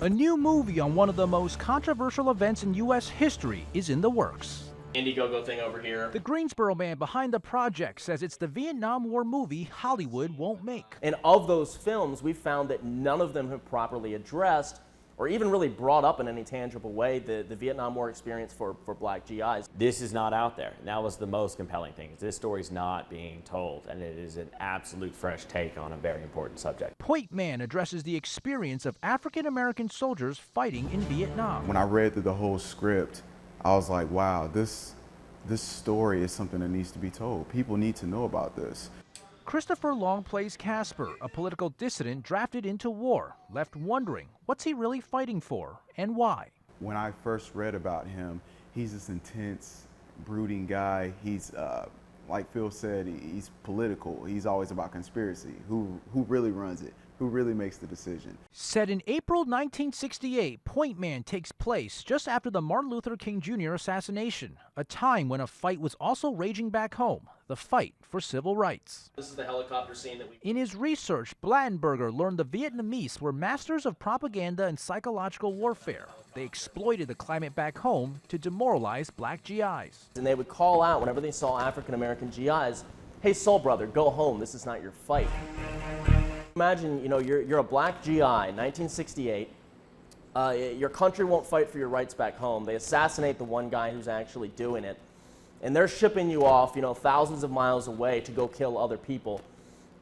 A new movie on one of the most controversial events in U.S. history is in the works. Indiegogo thing over here. The Greensboro man behind the project says it's the Vietnam War movie Hollywood won't make. And of those films, we found that none of them have properly addressed or even really brought up in any tangible way the Vietnam War experience for black GIs. This is not out there. And that was the most compelling thing. This story's not being told, and it is an absolute fresh take on a very important subject. Point Man addresses the experience of African-American soldiers fighting in Vietnam. When I read through the whole script, I was like, wow, this story is something that needs to be told. People need to know about this. Christopher Long plays Casper, a political dissident drafted into war, left wondering what's he really fighting for and why. When I first read about him, he's this intense, brooding guy. He's, like Phil said, he's political. He's always about conspiracy. Who really runs it? Who really makes the decision? Set in April 1968, Point Man takes place just after the Martin Luther King Jr. assassination, a time when a fight was also raging back home, the fight for civil rights. This is the helicopter scene that we... In his research, Blattenberger learned the Vietnamese were masters of propaganda and psychological warfare. They exploited the climate back home to demoralize black GIs. And they would call out whenever they saw African-American GIs, "Hey, soul brother, go home, this is not your fight." Imagine, you're a black GI, 1968. Your country won't fight for your rights back home. They assassinate the one guy who's actually doing it. And they're shipping you off, thousands of miles away to go kill other people.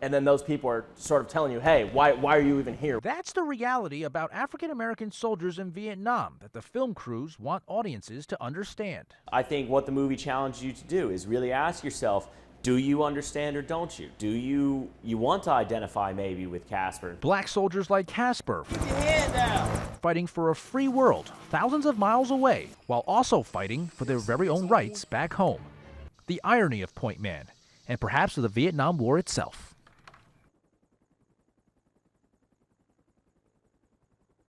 And then those people are sort of telling you, hey, why are you even here? That's the reality about African-American soldiers in Vietnam that the film crews want audiences to understand. I think what the movie challenges you to do is really ask yourself, do you understand or don't you? Do you want to identify maybe with Casper? Black soldiers like Casper, fighting for a free world thousands of miles away, while also fighting for their very own rights back home. The irony of Point Man, and perhaps of the Vietnam War itself.